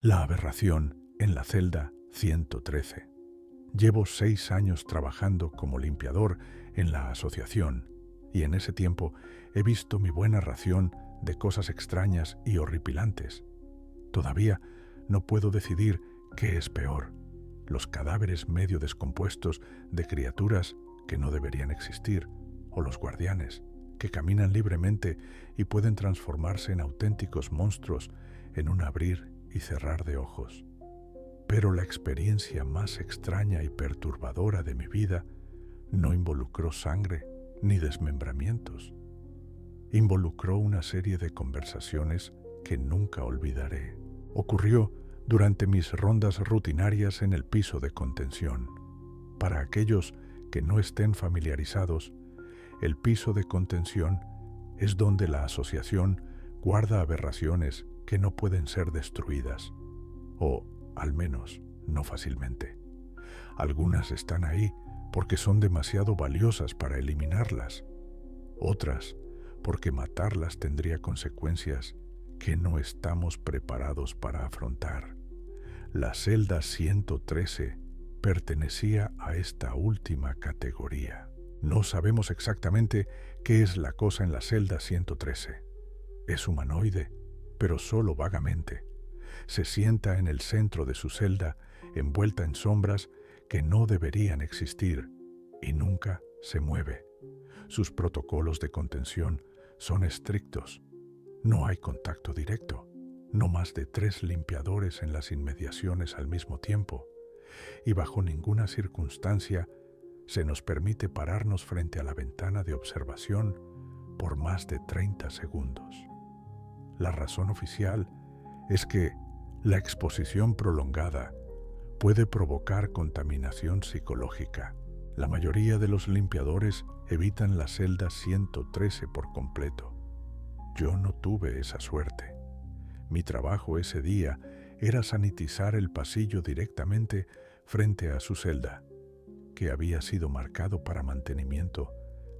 La aberración en la celda 113. Llevo 6 años trabajando como limpiador en la asociación y en ese tiempo he visto mi buena ración de cosas extrañas y horripilantes. Todavía no puedo decidir qué es peor: los cadáveres medio descompuestos de criaturas que no deberían existir, o los guardianes que caminan libremente y pueden transformarse en auténticos monstruos en un abrir y cerrar de ojos. Pero la experiencia más extraña y perturbadora de mi vida no involucró sangre ni desmembramientos. Involucró una serie de conversaciones que nunca olvidaré. Ocurrió durante mis rondas rutinarias en el piso de contención. Para aquellos que no estén familiarizados, el piso de contención es donde la asociación guarda aberraciones que no pueden ser destruidas, o al menos no fácilmente. Algunas están ahí porque son demasiado valiosas para eliminarlas, otras porque matarlas tendría consecuencias que no estamos preparados para afrontar. La celda 113 pertenecía a esta última categoría. No sabemos exactamente qué es la cosa en la celda 113. Es humanoide, pero solo vagamente. Se sienta en el centro de su celda, envuelta en sombras que no deberían existir, y nunca se mueve. Sus protocolos de contención son estrictos. No hay contacto directo, no más de 3 limpiadores en las inmediaciones al mismo tiempo, y bajo ninguna circunstancia se nos permite pararnos frente a la ventana de observación por más de 30 segundos. La razón oficial es que la exposición prolongada puede provocar contaminación psicológica. La mayoría de los limpiadores evitan la celda 113 por completo. Yo no tuve esa suerte. Mi trabajo ese día era sanitizar el pasillo directamente frente a su celda, que había sido marcado para mantenimiento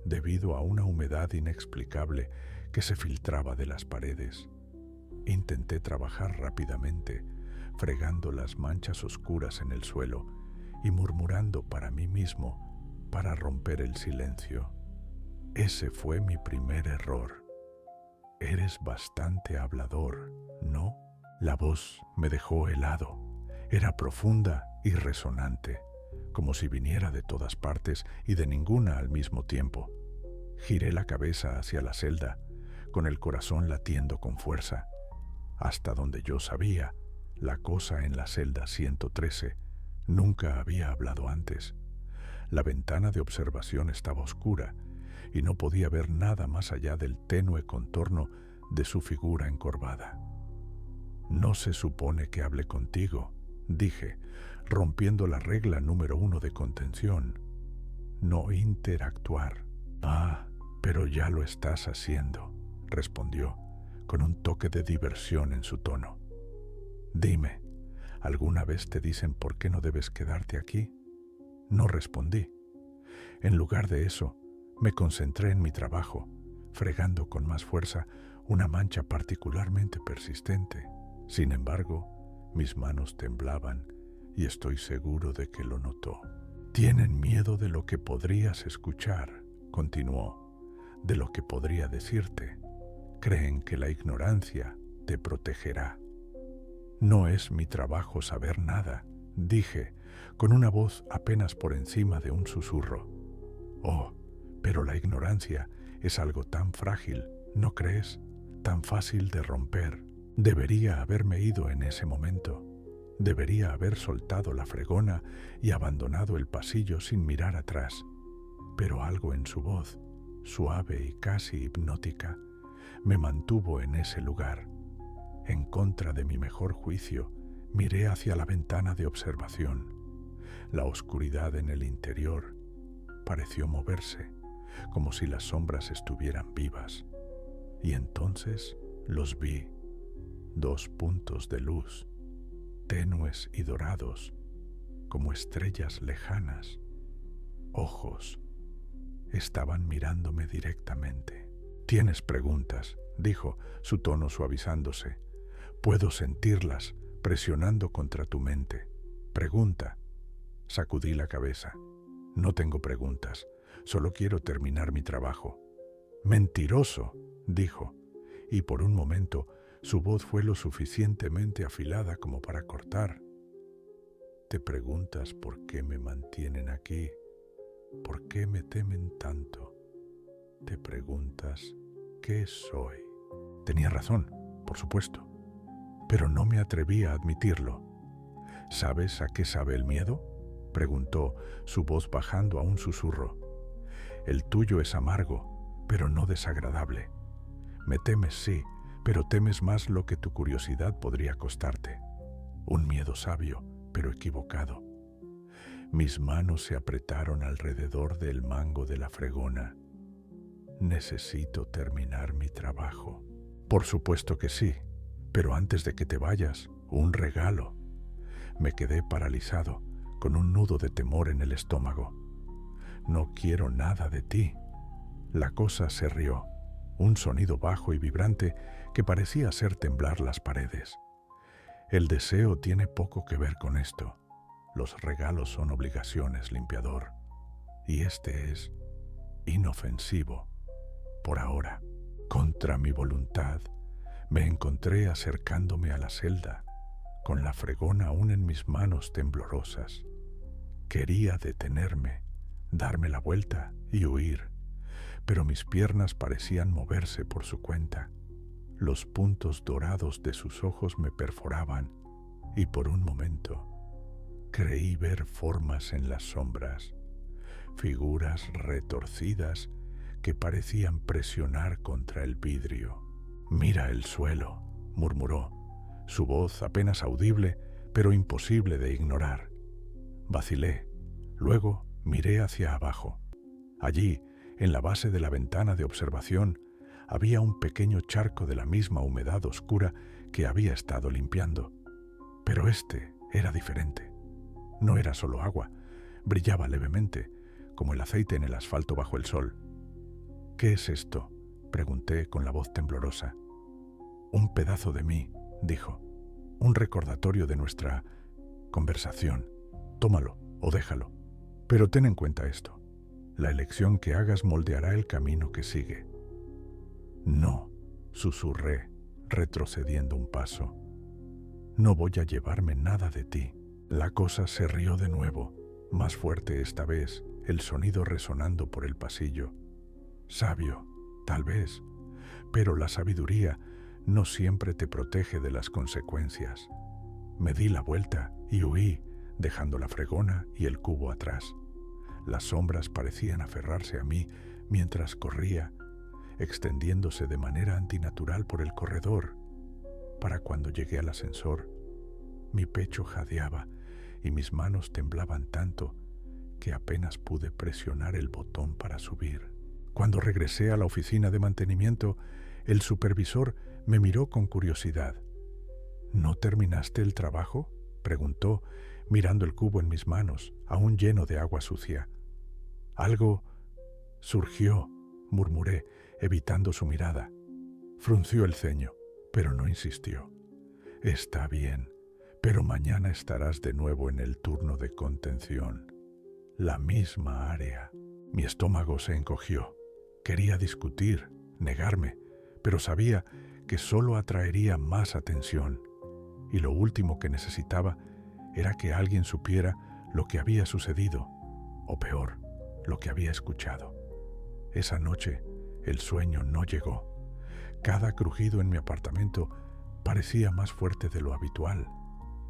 debido a una humedad inexplicable que se filtraba de las paredes. Intenté trabajar rápidamente, fregando las manchas oscuras en el suelo y murmurando para mí mismo para romper el silencio. Ese fue mi primer error. Eres bastante hablador, ¿no? La voz me dejó helado. Era profunda y resonante, como si viniera de todas partes y de ninguna al mismo tiempo. Giré la cabeza hacia la celda, con el corazón latiendo con fuerza. Hasta donde yo sabía, la cosa en la celda 113 nunca había hablado antes. La ventana de observación estaba oscura y no podía ver nada más allá del tenue contorno de su figura encorvada. «No se supone que hable contigo», dije, rompiendo la regla número 1 de contención. «No interactuar». «Ah, pero ya lo estás haciendo», respondió, con un toque de diversión en su tono. «Dime, ¿alguna vez te dicen por qué no debes quedarte aquí?» No respondí. En lugar de eso, me concentré en mi trabajo, fregando con más fuerza una mancha particularmente persistente. Sin embargo, mis manos temblaban y estoy seguro de que lo notó. «Tienen miedo de lo que podrías escuchar», continuó, «de lo que podría decirte. Creen que la ignorancia te protegerá». «No es mi trabajo saber nada», dije, con una voz apenas por encima de un susurro. «Oh, pero la ignorancia es algo tan frágil, ¿no crees? Tan fácil de romper. Debería haberme ido en ese momento. Debería haber soltado la fregona y abandonado el pasillo sin mirar atrás. Pero algo en su voz, suave y casi hipnótica, me mantuvo en ese lugar. En contra de mi mejor juicio, miré hacia la ventana de observación. La oscuridad en el interior pareció moverse, como si las sombras estuvieran vivas. Y entonces los vi, 2 puntos de luz, tenues y dorados, como estrellas lejanas. Ojos. Estaban mirándome directamente. «¿Tienes preguntas?», dijo, su tono suavizándose. «Puedo sentirlas presionando contra tu mente. Pregunta. Sacudí la cabeza. No tengo preguntas, solo quiero terminar mi trabajo. Mentiroso, dijo, y por un momento su voz fue lo suficientemente afilada como para cortar. Te preguntas por qué me mantienen aquí, por qué me temen tanto. Te preguntas qué soy. Tenía razón, por supuesto, pero no me atreví a admitirlo. ¿Sabes a qué sabe el miedo?, preguntó, su voz bajando a un susurro. El tuyo es amargo, pero no desagradable. Me temes, sí, pero temes más lo que tu curiosidad podría costarte. Un miedo sabio, pero equivocado. Mis manos se apretaron alrededor del mango de la fregona. Necesito terminar mi trabajo. Por supuesto que sí, pero antes de que te vayas, un regalo. Me quedé paralizado, con un nudo de temor en el estómago. No quiero nada de ti. La cosa se rió, un sonido bajo y vibrante que parecía hacer temblar las paredes. El deseo tiene poco que ver con esto. Los regalos son obligaciones, limpiador. Y este es inofensivo. Por ahora, contra mi voluntad, me encontré acercándome a la celda, con la fregona aún en mis manos temblorosas. Quería detenerme, darme la vuelta y huir, pero mis piernas parecían moverse por su cuenta. Los puntos dorados de sus ojos me perforaban y por un momento creí ver formas en las sombras, figuras retorcidas que parecían presionar contra el vidrio. «Mira el suelo», murmuró, su voz apenas audible, pero imposible de ignorar. Vacilé, luego miré hacia abajo. Allí, en la base de la ventana de observación, había un pequeño charco de la misma humedad oscura que había estado limpiando. Pero este era diferente. No era solo agua, brillaba levemente, como el aceite en el asfalto bajo el sol. «¿Qué es esto?», pregunté con la voz temblorosa. «Un pedazo de mí», dijo, «un recordatorio de nuestra conversación. Tómalo o déjalo. Pero ten en cuenta esto. La elección que hagas moldeará el camino que sigue». «No», susurré, retrocediendo un paso. «No voy a llevarme nada de ti». La cosa se rió de nuevo, más fuerte esta vez, el sonido resonando por el pasillo. Sabio, tal vez, pero la sabiduría no siempre te protege de las consecuencias. Me di la vuelta y huí, dejando la fregona y el cubo atrás. Las sombras parecían aferrarse a mí mientras corría, extendiéndose de manera antinatural por el corredor. Para cuando llegué al ascensor, mi pecho jadeaba y mis manos temblaban tanto que apenas pude presionar el botón para subir. Cuando regresé a la oficina de mantenimiento, el supervisor me miró con curiosidad. «¿No terminaste el trabajo?», preguntó, mirando el cubo en mis manos, aún lleno de agua sucia. «Algo surgió», murmuré, evitando su mirada. Frunció el ceño, pero no insistió. «Está bien, pero mañana estarás de nuevo en el turno de contención. La misma área». Mi estómago se encogió. Quería discutir, negarme, pero sabía que solo atraería más atención. Y lo último que necesitaba era que alguien supiera lo que había sucedido, o peor, lo que había escuchado. Esa noche, el sueño no llegó. Cada crujido en mi apartamento parecía más fuerte de lo habitual,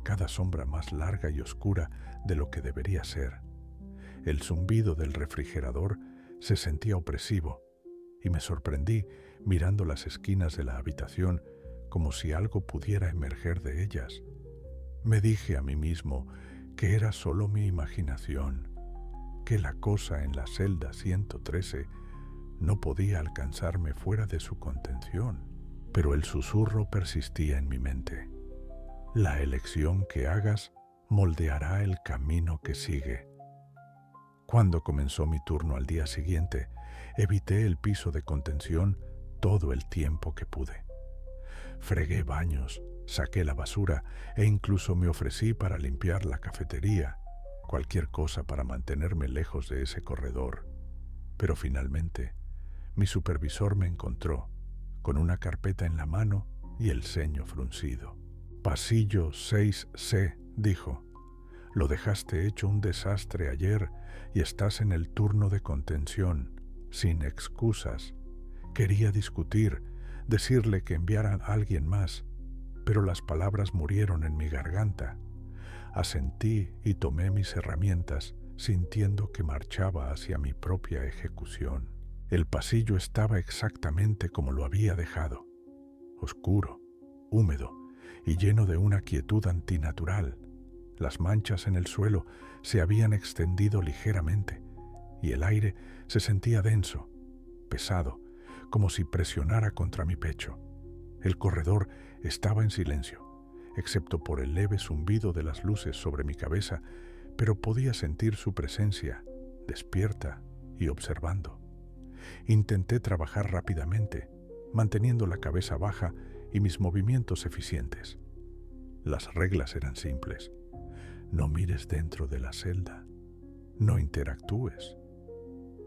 cada sombra más larga y oscura de lo que debería ser. El zumbido del refrigerador se sentía opresivo y me sorprendí mirando las esquinas de la habitación como si algo pudiera emerger de ellas. Me dije a mí mismo que era solo mi imaginación, que la cosa en la celda 113 no podía alcanzarme fuera de su contención, pero el susurro persistía en mi mente. La elección que hagas moldeará el camino que sigue. Cuando comenzó mi turno al día siguiente, evité el piso de contención todo el tiempo que pude. Fregué baños, Saqué la basura e incluso me ofrecí para limpiar la cafetería, cualquier cosa para mantenerme lejos de ese corredor. Pero finalmente, mi supervisor me encontró, con una carpeta en la mano y el ceño fruncido. Pasillo 6C, dijo. Lo dejaste hecho un desastre ayer y estás en el turno de contención, sin excusas. Quería discutir, decirle que enviara a alguien más, pero las palabras murieron en mi garganta. Asentí y tomé mis herramientas, sintiendo que marchaba hacia mi propia ejecución. El pasillo estaba exactamente como lo había dejado, oscuro, húmedo y lleno de una quietud antinatural. Las manchas en el suelo se habían extendido ligeramente y el aire se sentía denso, pesado, como si presionara contra mi pecho. El corredor estaba en silencio, excepto por el leve zumbido de las luces sobre mi cabeza, pero podía sentir su presencia, despierta y observando. Intenté trabajar rápidamente, manteniendo la cabeza baja y mis movimientos eficientes. Las reglas eran simples. No mires dentro de la celda, no interactúes.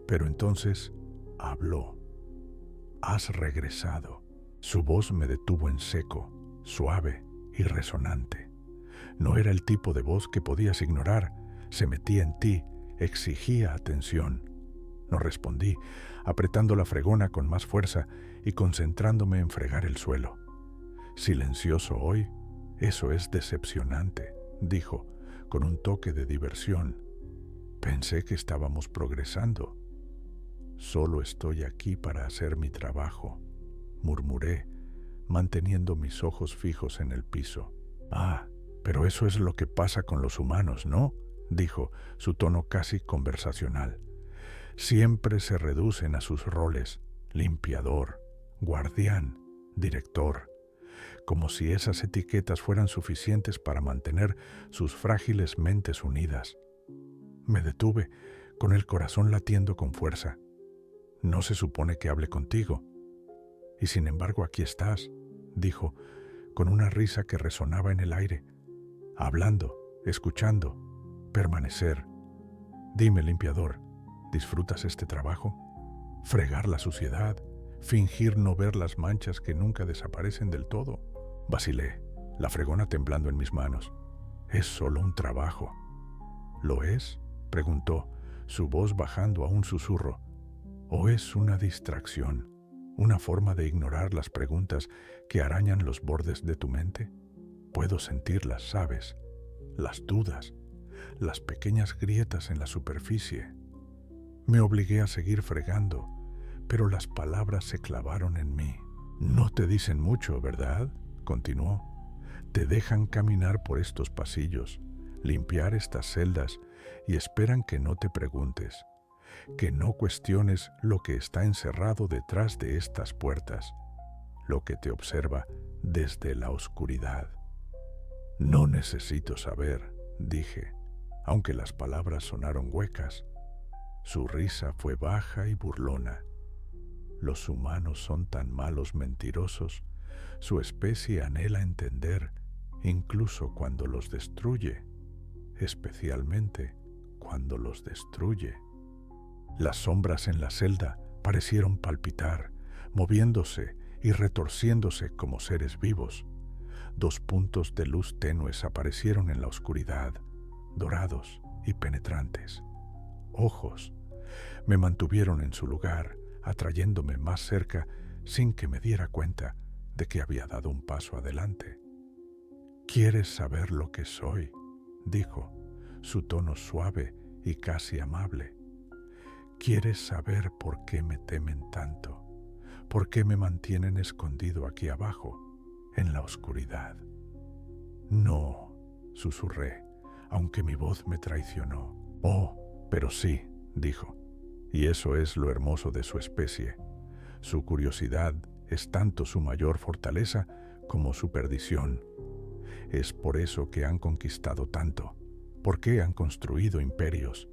Pero entonces habló. Has regresado. Su voz me detuvo en seco, suave y resonante. No era el tipo de voz que podías ignorar. Se metía en ti, exigía atención. No respondí, apretando la fregona con más fuerza y concentrándome en fregar el suelo. Silencioso hoy, eso es decepcionante, dijo, con un toque de diversión. Pensé que estábamos progresando. Solo estoy aquí para hacer mi trabajo, murmuré, manteniendo mis ojos fijos en el piso. Ah, pero eso es lo que pasa con los humanos, ¿no? Dijo, su tono casi conversacional. Siempre se reducen a sus roles, limpiador, guardián, director, como si esas etiquetas fueran suficientes para mantener sus frágiles mentes unidas. Me detuve, con el corazón latiendo con fuerza. No se supone que hable contigo. Y sin embargo aquí estás, dijo, con una risa que resonaba en el aire. Hablando, escuchando, permanecer. Dime, limpiador, ¿disfrutas este trabajo? Fregar la suciedad, fingir no ver las manchas que nunca desaparecen del todo. Vacilé, la fregona temblando en mis manos. Es solo un trabajo. ¿Lo es?, preguntó, su voz bajando a un susurro. ¿O es una distracción, una forma de ignorar las preguntas que arañan los bordes de tu mente? Puedo sentirlas, ¿sabes? Las dudas, las pequeñas grietas en la superficie. Me obligué a seguir fregando, pero las palabras se clavaron en mí. No te dicen mucho, ¿verdad?, continuó. Te dejan caminar por estos pasillos, limpiar estas celdas y esperan que no te preguntes, que no cuestiones lo que está encerrado detrás de estas puertas, lo que te observa desde la oscuridad. No necesito saber, dije, aunque las palabras sonaron huecas. Su risa fue baja y burlona. Los humanos son tan malos mentirosos, su especie anhela entender, incluso cuando los destruye, especialmente cuando los destruye. Las sombras en la celda parecieron palpitar, moviéndose y retorciéndose como seres vivos. 2 puntos de luz tenues aparecieron en la oscuridad, dorados y penetrantes. Ojos me mantuvieron en su lugar, atrayéndome más cerca sin que me diera cuenta de que había dado un paso adelante. ¿Quieres saber lo que soy?, dijo, su tono suave y casi amable. ¿Quieres saber por qué me temen tanto? ¿Por qué me mantienen escondido aquí abajo, en la oscuridad? No, susurré, aunque mi voz me traicionó. Oh, pero sí, dijo, y eso es lo hermoso de su especie. Su curiosidad es tanto su mayor fortaleza como su perdición. Es por eso que han conquistado tanto, porque han construido imperios,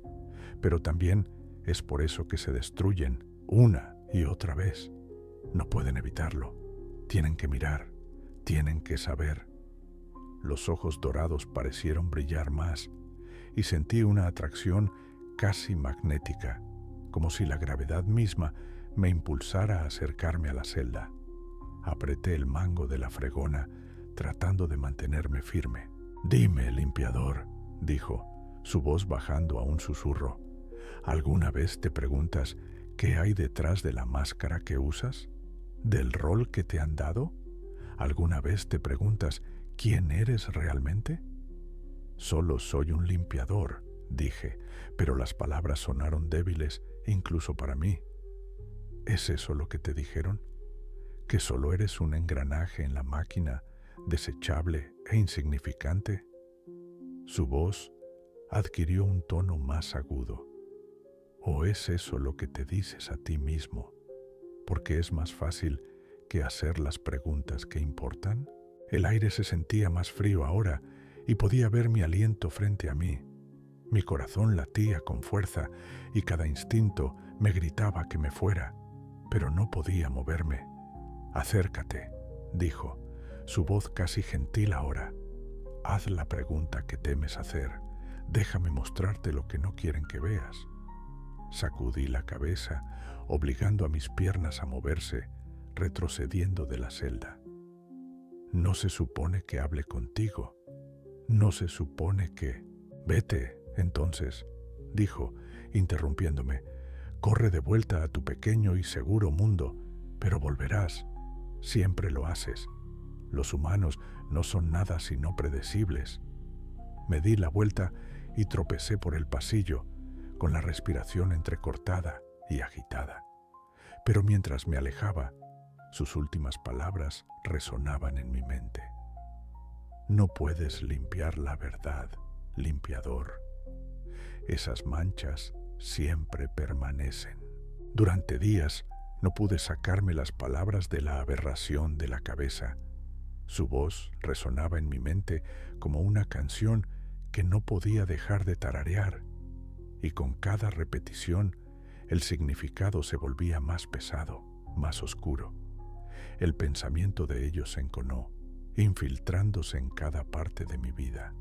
pero también es por eso que se destruyen una y otra vez. No pueden evitarlo. Tienen que mirar, tienen que saber. Los ojos dorados parecieron brillar más y sentí una atracción casi magnética, como si la gravedad misma me impulsara a acercarme a la celda. Apreté el mango de la fregona, tratando de mantenerme firme. «Dime, limpiador», dijo, su voz bajando a un susurro. «¿Alguna vez te preguntas qué hay detrás de la máscara que usas? ¿Del rol que te han dado? ¿Alguna vez te preguntas quién eres realmente?» «Solo soy un limpiador», dije, pero las palabras sonaron débiles incluso para mí. «¿Es eso lo que te dijeron? ¿Que solo eres un engranaje en la máquina, desechable e insignificante?» Su voz adquirió un tono más agudo. «¿O es eso lo que te dices a ti mismo? Porque es más fácil que hacer las preguntas que importan». El aire se sentía más frío ahora y podía ver mi aliento frente a mí. Mi corazón latía con fuerza y cada instinto me gritaba que me fuera, pero no podía moverme. «Acércate», dijo, su voz casi gentil ahora. «Haz la pregunta que temes hacer. Déjame mostrarte lo que no quieren que veas». Sacudí la cabeza, obligando a mis piernas a moverse, retrocediendo de la celda. «No se supone que hable contigo. No se supone que...» «Vete, entonces», dijo, interrumpiéndome. «Corre de vuelta a tu pequeño y seguro mundo, pero volverás. Siempre lo haces. Los humanos no son nada sino predecibles». Me di la vuelta y tropecé por el pasillo, con la respiración entrecortada y agitada. Pero mientras me alejaba, sus últimas palabras resonaban en mi mente. «No puedes limpiar la verdad, limpiador. Esas manchas siempre permanecen». Durante días no pude sacarme las palabras de la aberración de la cabeza. Su voz resonaba en mi mente como una canción que no podía dejar de tararear, y con cada repetición el significado se volvía más pesado, más oscuro. El pensamiento de ellos se enconó, infiltrándose en cada parte de mi vida.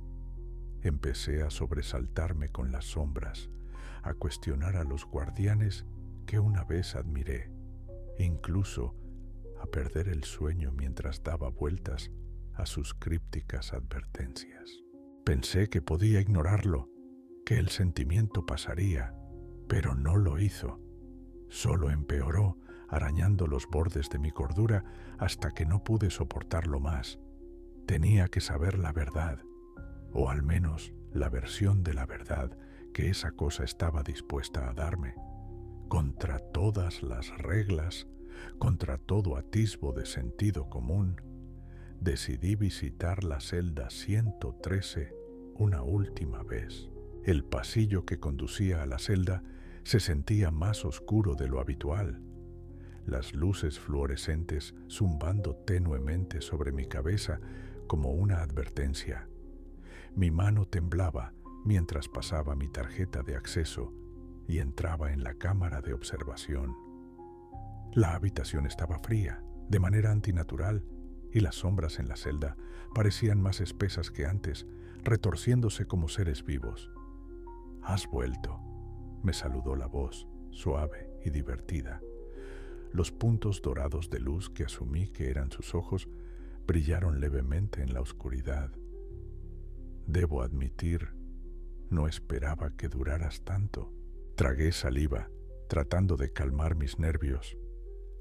Empecé a sobresaltarme con las sombras, a cuestionar a los guardianes que una vez admiré, incluso a perder el sueño mientras daba vueltas a sus crípticas advertencias. Pensé que podía ignorarlo, que el sentimiento pasaría, pero no lo hizo. Solo empeoró, arañando los bordes de mi cordura hasta que no pude soportarlo más. Tenía que saber la verdad, o al menos la versión de la verdad que esa cosa estaba dispuesta a darme. Contra todas las reglas, contra todo atisbo de sentido común, decidí visitar la celda 113 una última vez. El pasillo que conducía a la celda se sentía más oscuro de lo habitual, las luces fluorescentes zumbando tenuemente sobre mi cabeza como una advertencia. Mi mano temblaba mientras pasaba mi tarjeta de acceso y entraba en la cámara de observación. La habitación estaba fría, de manera antinatural, y las sombras en la celda parecían más espesas que antes, retorciéndose como seres vivos. «Has vuelto», me saludó la voz, suave y divertida. Los puntos dorados de luz que asumí que eran sus ojos brillaron levemente en la oscuridad. Debo admitir, no esperaba que duraras tanto. Tragué saliva, tratando de calmar mis nervios.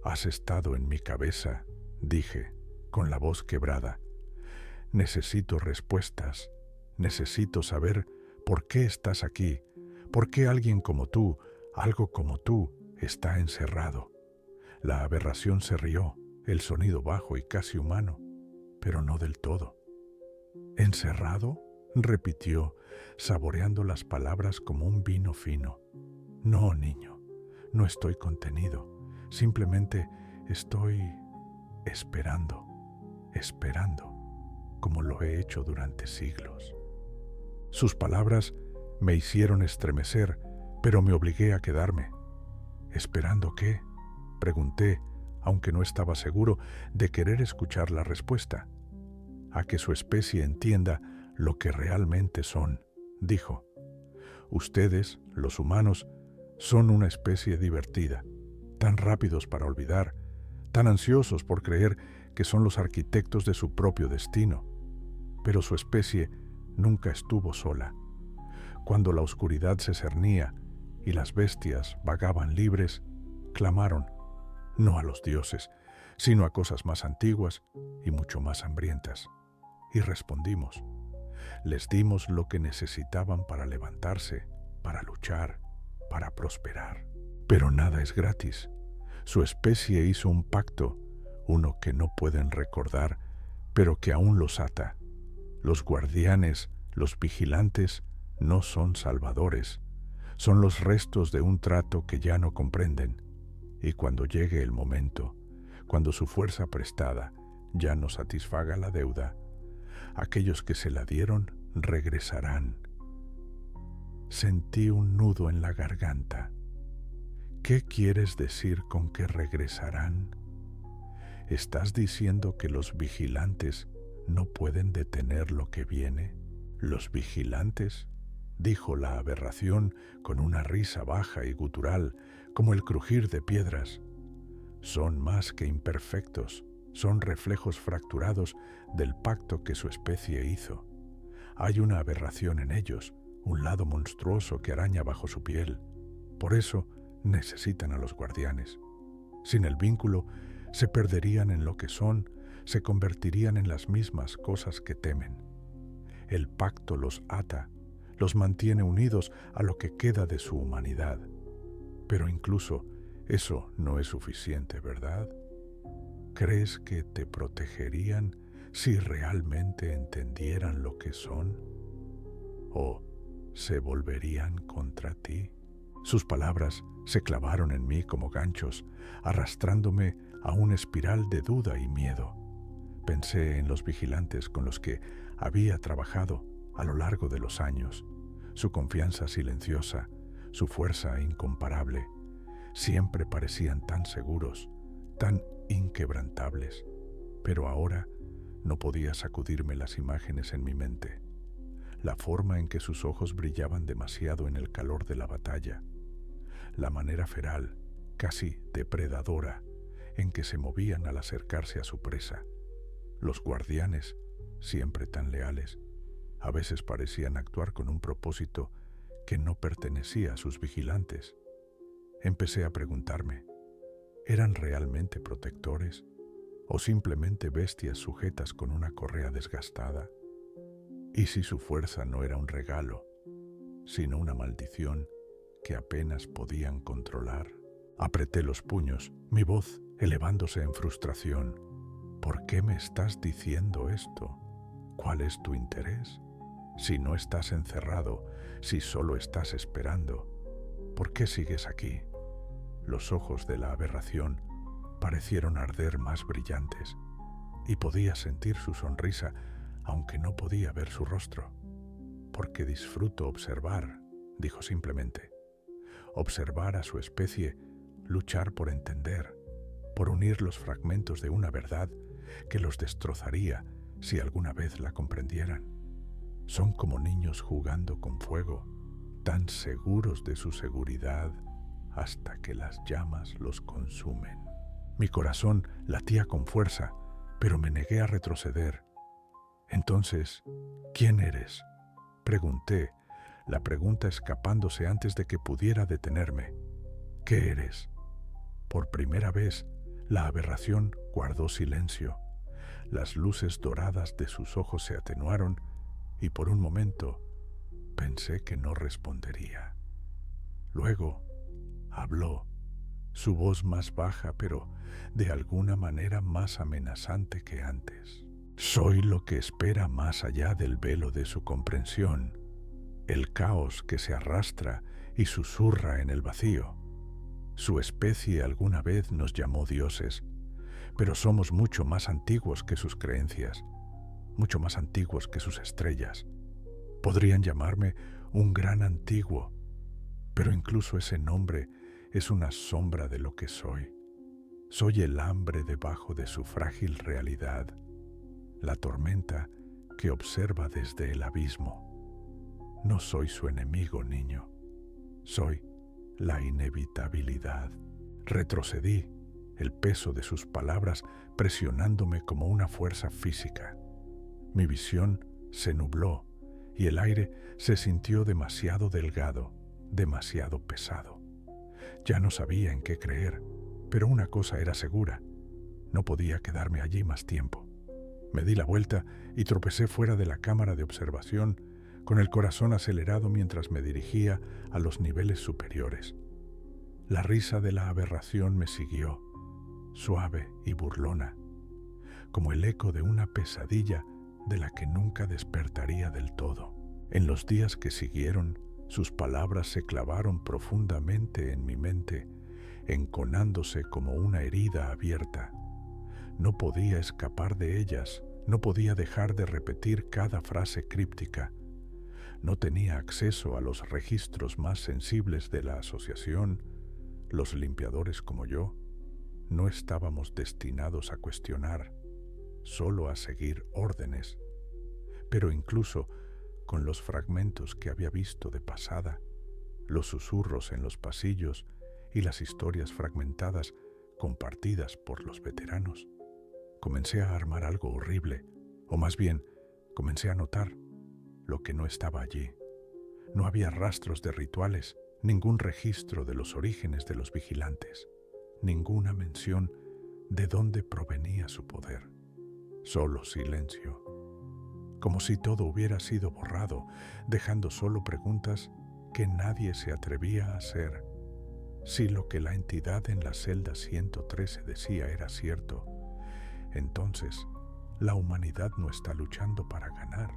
«Has estado en mi cabeza», dije, con la voz quebrada. «Necesito respuestas. Necesito saber por qué estás aquí, por qué alguien como tú, algo como tú, está encerrado». La aberración se rió, el sonido bajo y casi humano, pero no del todo. «¿Encerrado?», repitió, saboreando las palabras como un vino fino. «No, niño, no estoy contenido. Simplemente estoy esperando, como lo he hecho durante siglos». Sus palabras me hicieron estremecer, pero me obligué a quedarme. «¿Esperando qué?», pregunté, aunque no estaba seguro de querer escuchar la respuesta. a que su especie entienda lo que realmente son. Dijo: ustedes, los humanos, son una especie divertida, tan rápidos para olvidar, tan ansiosos por creer que son los arquitectos de su propio destino. Pero su especie nunca estuvo sola. Cuando la oscuridad se cernía y las bestias vagaban libres, clamaron, no a los dioses, sino a cosas más antiguas y mucho más hambrientas. Y respondimos. Les dimos lo que necesitaban para levantarse, para luchar, para prosperar. Pero nada es gratis. Su especie hizo un pacto, uno que no pueden recordar, pero que aún los ata. Los guardianes, los vigilantes, no son salvadores. Son los restos de un trato que ya no comprenden. Y cuando llegue el momento, cuando su fuerza prestada ya no satisfaga la deuda, aquellos que se la dieron regresarán. Sentí un nudo en la garganta. ¿Qué quieres decir con que regresarán? ¿Estás diciendo que los vigilantes no pueden detener lo que viene? ¿Los vigilantes?, dijo la aberración con una risa baja y gutural, como el crujir de piedras. Son más que imperfectos, son reflejos fracturados del pacto que su especie hizo. Hay una aberración en ellos, un lado monstruoso que araña bajo su piel. Por eso necesitan a los guardianes. Sin el vínculo, se perderían en lo que son, se convertirían en las mismas cosas que temen. El pacto los ata, los mantiene unidos a lo que queda de su humanidad. Pero incluso eso no es suficiente, ¿verdad? ¿Crees que te protegerían si realmente entendieran lo que son? ¿O se volverían contra ti? Sus palabras se clavaron en mí como ganchos, arrastrándome a una espiral de duda y miedo. Pensé en los vigilantes con los que había trabajado a lo largo de los años, su confianza silenciosa, su fuerza incomparable. Siempre parecían tan seguros, tan inquebrantables, pero ahora no podía sacudirme las imágenes en mi mente. La forma en que sus ojos brillaban demasiado en el calor de la batalla, la manera feral, casi depredadora, en que se movían al acercarse a su presa. Los guardianes, siempre tan leales, a veces parecían actuar con un propósito que no pertenecía a sus vigilantes. Empecé a preguntarme, ¿eran realmente protectores o simplemente bestias sujetas con una correa desgastada? ¿Y si su fuerza no era un regalo, sino una maldición que apenas podían controlar? Apreté los puños, mi voz elevándose en frustración. ¿Por qué me estás diciendo esto? ¿Cuál es tu interés? Si no estás encerrado, si solo estás esperando, ¿por qué sigues aquí? Los ojos de la aberración parecieron arder más brillantes y podía sentir su sonrisa, aunque no podía ver su rostro. Porque disfruto observar, dijo simplemente. Observar a su especie, luchar por entender, por unir los fragmentos de una verdad que los destrozaría si alguna vez la comprendieran. Son como niños jugando con fuego, tan seguros de su seguridad hasta que las llamas los consumen. Mi corazón latía con fuerza, pero me negué a retroceder. Entonces, ¿quién eres?, pregunté, la pregunta escapándose antes de que pudiera detenerme. ¿Qué eres? Por primera vez, la aberración guardó silencio. Las luces doradas de sus ojos se atenuaron y por un momento pensé que no respondería. Luego habló, su voz más baja, pero de alguna manera más amenazante que antes. Soy lo que espera más allá del velo de su comprensión, el caos que se arrastra y susurra en el vacío. Su especie alguna vez nos llamó dioses, pero somos mucho más antiguos que sus creencias, mucho más antiguos que sus estrellas. Podrían llamarme un gran antiguo, pero incluso ese nombre es una sombra de lo que soy. Soy el hambre debajo de su frágil realidad. la tormenta que observa desde el abismo. No soy su enemigo, niño. Soy la inevitabilidad. Retrocedí, el peso de sus palabras presionándome como una fuerza física. Mi visión se nubló y el aire se sintió demasiado delgado, demasiado pesado. Ya no sabía en qué creer, pero una cosa era segura: no podía quedarme allí más tiempo. Me di la vuelta y tropecé fuera de la cámara de observación, con el corazón acelerado mientras me dirigía a los niveles superiores. La risa de la aberración me siguió, suave y burlona, como el eco de una pesadilla de la que nunca despertaría del todo. En los días que siguieron, sus palabras se clavaron profundamente en mi mente, enconándose como una herida abierta. No podía escapar de ellas, no podía dejar de repetir cada frase críptica. No tenía acceso a los registros más sensibles de la asociación. Los limpiadores como yo no estábamos destinados a cuestionar, solo a seguir órdenes. Pero incluso con los fragmentos que había visto de pasada, los susurros en los pasillos y las historias fragmentadas compartidas por los veteranos, comencé a armar algo horrible, o más bien, comencé a notar lo que no estaba allí. No había rastros de rituales, ningún registro de los orígenes de los vigilantes, ninguna mención de dónde provenía su poder. Solo silencio, como si todo hubiera sido borrado, dejando solo preguntas que nadie se atrevía a hacer. Si lo que la entidad en la celda 113 decía era cierto, entonces la humanidad no está luchando para ganar.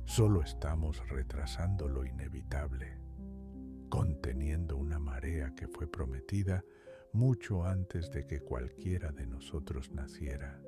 Solo estamos retrasando lo inevitable, conteniendo una marea que fue prometida mucho antes de que cualquiera de nosotros naciera.